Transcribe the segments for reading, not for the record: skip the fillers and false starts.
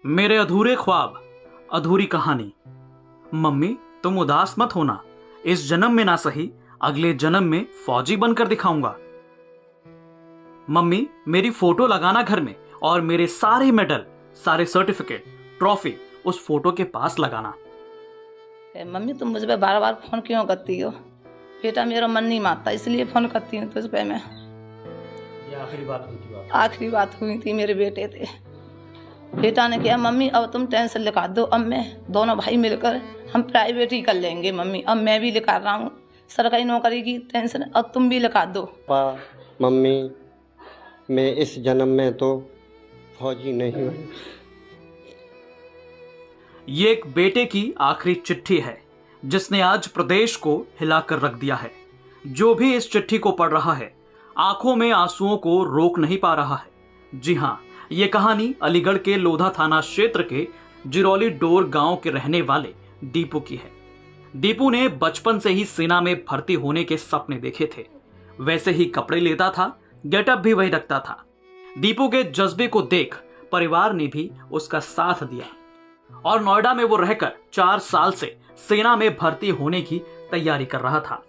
मेरे अधूरे ख्वाब, अधूरी कहानी। मम्मी तुम उदास मत होना, इस जन्म में ना सही अगले जन्म में फौजी बनकर दिखाऊंगा। मम्मी मेरी फोटो लगाना घर में और मेरे सारे मेडल, सारे सर्टिफिकेट, ट्रॉफी उस फोटो के पास लगाना। मम्मी तुम मुझ पे बार बार फोन क्यों करती हो? बेटा मेरा मन नहीं मानता इसलिए फोन करती हूँ तुझ पे मैं। ये आखिरी बात हुई थी? आखिरी बात हुई थी मेरे बेटे थे। बेटा ने किया मम्मी अब तुम टेंशन लिखा दो, अब मैं दोनों भाई मिलकर हम प्राइवेट ही कर लेंगे। मम्मी अब मैं भी लिखा रहा हूँ सरकारी नौकरी की टेंशन, अब तुम भी लिखा दो। पापा मम्मी मैं इस जन्म में तो फौजी नहीं हूँ। ये एक बेटे की आखिरी चिट्ठी है जिसने आज प्रदेश को हिलाकर रख दिया है। जो भी इस चिट्ठी को पढ़ रहा है आंखों में आंसुओं को रोक नहीं पा रहा है। जी हाँ, ये कहानी अलीगढ़ के लोधा थाना क्षेत्र के जिरौली डोर गांव के रहने वाले दीपू की है। दीपू ने बचपन से ही सेना में भर्ती होने के सपने देखे थे। वैसे ही कपड़े लेता था, गेटअप भी वही रखता था। दीपू के जज्बे को देख परिवार ने भी उसका साथ दिया और नोएडा में वो रहकर 4 साल से सेना में भर्ती होने की तैयारी कर रहा था।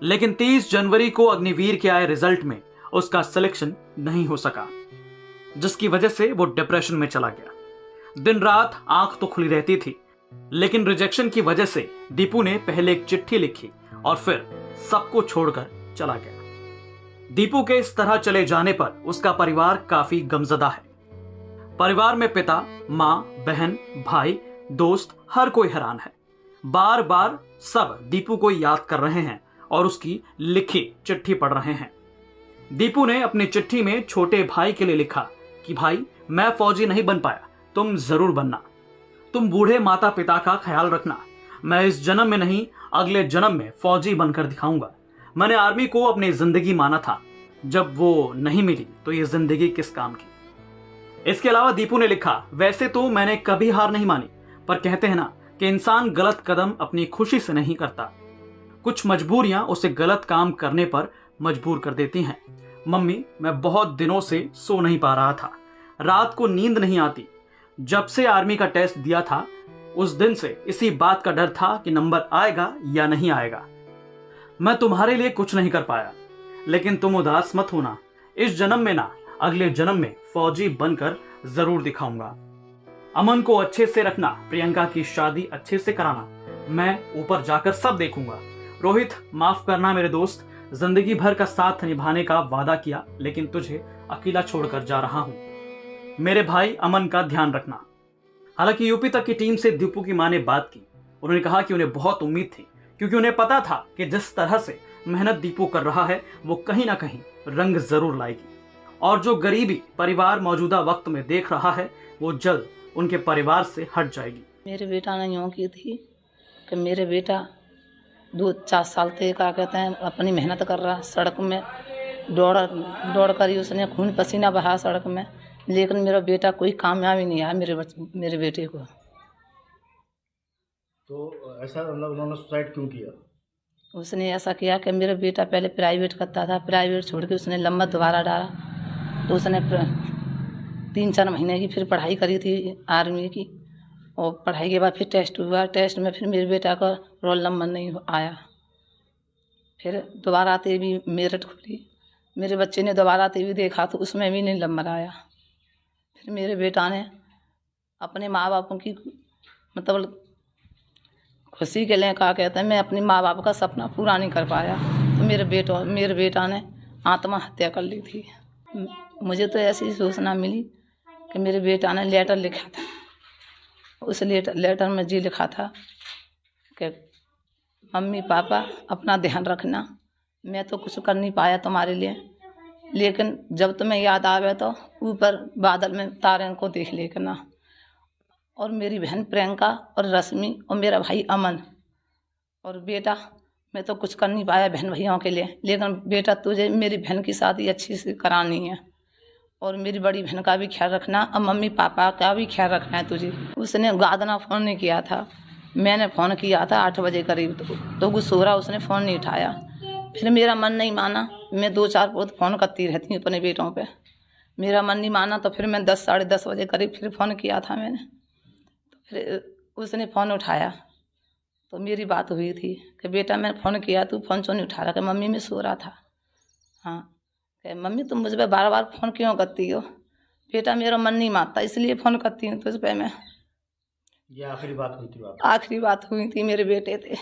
लेकिन 30 जनवरी को अग्निवीर के आए रिजल्ट में उसका सिलेक्शन नहीं हो सका, जिसकी वजह से वो डिप्रेशन में चला गया। दिन रात आंख तो खुली रहती थी, लेकिन रिजेक्शन की वजह से दीपू ने पहले एक चिट्ठी लिखी और फिर सबको छोड़कर चला गया। दीपू के इस तरह चले जाने पर उसका परिवार काफी गमजदा है। परिवार में पिता, माँ, बहन, भाई, दोस्त हर कोई हैरान है। बार बार सब दीपू को याद कर रहे हैं और उसकी लिखी चिट्ठी पढ़ रहे हैं। दीपू ने अपनी चिट्ठी में छोटे भाई के लिए लिखा कि भाई मैं फौजी नहीं बन पाया, तुम जरूर बनना। तुम बूढ़े माता पिता का ख्याल रखना। मैं इस जन्म में नहीं अगले जन्म में फौजी बनकर दिखाऊंगा। मैंने आर्मी को अपनी जिंदगी माना था, जब वो नहीं मिली तो ये जिंदगी किस काम की। इसके अलावा दीपू ने लिखा, वैसे तो मैंने कभी हार नहीं मानी, पर कहते हैं ना कि इंसान गलत कदम अपनी खुशी से नहीं करता। कुछ मजबूरियां उसे गलत काम करने पर मजबूर कर देती हैं। मम्मी मैं बहुत दिनों से सो नहीं पा रहा था, रात को नींद नहीं आती। जब से आर्मी का टेस्ट दिया था उस दिन से इसी बात का डर था कि नंबर आएगा या नहीं आएगा। मैं तुम्हारे लिए कुछ नहीं कर पाया, लेकिन तुम उदास मत होना, इस जन्म में ना अगले जन्म में फौजी बनकर जरूर दिखाऊंगा। अमन को अच्छे से रखना, प्रियंका की शादी अच्छे से कराना, मैं ऊपर जाकर सब देखूंगा। रोहित माफ करना मेरे दोस्त, जिंदगी भर का साथ निभाने का वादा किया लेकिन तुझे अकेला छोड़कर जा रहा हूं। मेरे भाई अमन का ध्यान रखना। हालांकि यूपी तक की टीम से दीपू की मां ने बात की। उन्होंने कहा कि उन्हें बहुत उम्मीद थी, क्योंकि उन्हें पता था कि जिस तरह से मेहनत दीपू कर रहा है वो कहीं ना कहीं रंग जरूर लाएगी, और जो गरीबी परिवार मौजूदा वक्त में देख रहा है वो जल्द उनके परिवार से हट जाएगी। मेरे बेटा ने यूँ की थी कि मेरे बेटा 2-4 साल से क्या कहते हैं अपनी मेहनत कर रहा, सड़क में दौड़ कर ही उसने खून पसीना बहा सड़क में, लेकिन मेरा बेटा कोई कामयाबी नहीं आया मेरे बेटे को। तो ऐसा मतलब उन्होंने सुसाइड क्यों किया? उसने ऐसा किया कि मेरा बेटा पहले प्राइवेट करता था, प्राइवेट छोड़ के उसने लंबा दोबारा डाला, तो उसने 3-4 महीने की फिर पढ़ाई करी थी आर्मी की, और पढ़ाई के बाद फिर टेस्ट हुआ। टेस्ट में फिर मेरे बेटा का रोल नंबर नहीं आया। फिर दोबारा आते भी मेरिट खुली, मेरे बच्चे ने दोबारा आते भी देखा तो उसमें भी नहीं नंबर आया। फिर मेरे बेटा ने अपने माँ बापों की मतलब खुशी के लिए क्या कहते हैं मैं अपने माँ बाप का सपना पूरा नहीं कर पाया, तो मेरे बेटा ने आत्महत्या कर ली थी। मुझे तो ऐसी सूचना मिली कि मेरे बेटा ने लेटर लिखा था, उस लेटर में जी लिखा था कि मम्मी पापा अपना ध्यान रखना, मैं तो कुछ कर नहीं पाया तुम्हारे लिए, लेकिन जब तुम्हें याद आवे तो ऊपर बादल में तारे को देख लेना। और मेरी बहन प्रियंका और रश्मि और मेरा भाई अमन, और बेटा मैं तो कुछ कर नहीं पाया बहन भैयाओं के लिए, लेकिन बेटा तुझे मेरी बहन की शादी अच्छी से करानी है, और मेरी बड़ी बहन का भी ख्याल रखना, और मम्मी पापा का भी ख्याल रखना है तुझे। उसने गादना फ़ोन नहीं किया था, मैंने फ़ोन किया था 8 बजे करीब, तो वो सो रहा, उसने फ़ोन नहीं उठाया। फिर मेरा मन नहीं माना, मैं 2-4 बहुत फ़ोन करती रहती हूँ अपने बेटों पे, मेरा मन नहीं माना तो फिर मैं 10 साढ़े 10 बजे करीब फिर फ़ोन किया था मैंने। तो फिर उसने फ़ोन उठाया तो मेरी बात हुई थी कि बेटा मैंने फ़ोन किया, तू फ़ोन क्यों नहीं उठा रहा? कि मम्मी मैं सो रहा था। हाँ, कि मम्मी तुम मुझ पर बार बार फ़ोन क्यों करती हो? बेटा मेरा मन नहीं मानता इसलिए फ़ोन करती हूँ तुझ पर मैं। ये आखिरी बात हुई थी बात? आखिरी बात हुई थी मेरे बेटे से।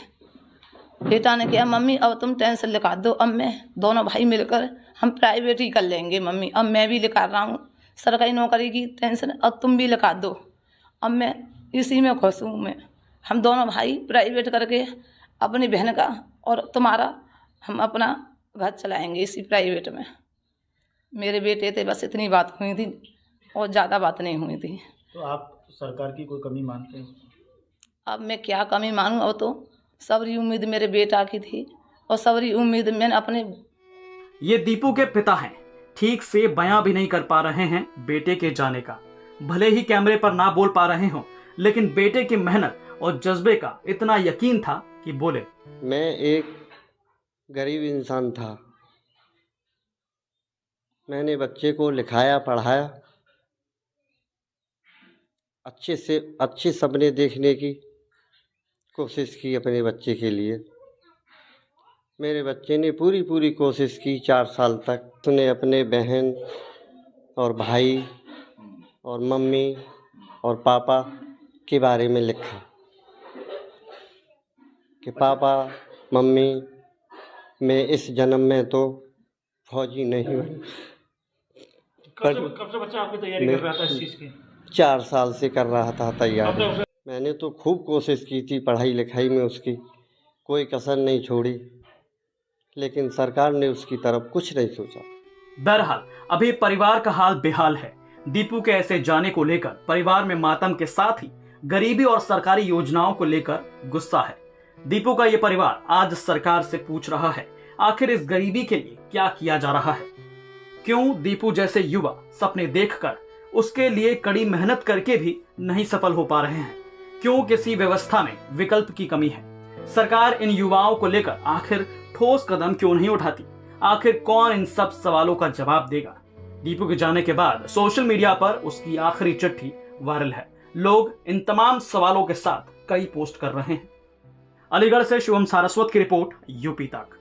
बेटा ने कहा मम्मी अब तुम टेंशन लिखा दो, अब मैं दोनों भाई मिलकर हम प्राइवेट ही कर लेंगे मम्मी, अब मैं भी लिखा रहा हूँ सरकारी नौकरी की टेंशन, अब तुम भी लिखा दो, अब मैं इसी में खुश हूँ। मैं हम दोनों भाई प्राइवेट करके अपनी बहन का और तुम्हारा हम अपना घर चलाएंगे इसी प्राइवेट में। मेरे बेटे थे बस इतनी बात हुई थी और ज़्यादा बात नहीं हुई थी। तो आप सरकार की कोई कमी मानते हैं? अब मैं क्या कमी मानूं? अब तो सबरी उम्मीद मेरे बेटा की थी और सबरी उम्मीद मैंने अपने। ये दीपू के पिता हैं, ठीक से बयां भी नहीं कर पा रहे हैं बेटे के जाने का। भले ही कैमरे पर ना बोल पा रहे हों, लेकिन बेटे की मेहनत और जज्बे का इतना यकीन था कि बोले। मैं एक गरीब इंसान था, मैंने बच्चे को लिखाया पढ़ाया, अच्छे से अच्छे सपने देखने की कोशिश की अपने बच्चे के लिए। मेरे बच्चे ने पूरी कोशिश की 4 साल तक। उसने अपने बहन और भाई और मम्मी और पापा के बारे में लिखा कि पापा मम्मी मैं इस जन्म में तो फौजी नहीं बन। कब से बच्चा आपकी तैयारी कर रहा था इस चीज़ की? 4 साल से कर रहा था तैयारी। मैंने तो खूब कोशिश की थी पढ़ाई लिखाई में उसकी, कोई कसर नहीं छोड़ी, लेकिन सरकार ने उसकी तरफ कुछ नहीं सोचा। बहरहाल अभी परिवार का हाल बेहाल है। दीपू के ऐसे जाने को लेकर परिवार में मातम के साथ ही गरीबी और सरकारी योजनाओं को लेकर गुस्सा है। दीपू का ये परिवार आज सरकार से पूछ रहा है आखिर इस गरीबी के लिए क्या किया जा रहा है। क्यों दीपू जैसे युवा सपने देखकर उसके लिए कड़ी मेहनत करके भी नहीं सफल हो पा रहे हैं? क्यों किसी व्यवस्था में विकल्प की कमी है? सरकार इन युवाओं को लेकर आखिर ठोस कदम क्यों नहीं उठाती? आखिर कौन इन सब सवालों का जवाब देगा? दीपू के जाने के बाद सोशल मीडिया पर उसकी आखिरी चिट्ठी वायरल है। लोग इन तमाम सवालों के साथ कई पोस्ट कर रहे हैं। अलीगढ़ से शुभम सारस्वत की रिपोर्ट, यूपी तक।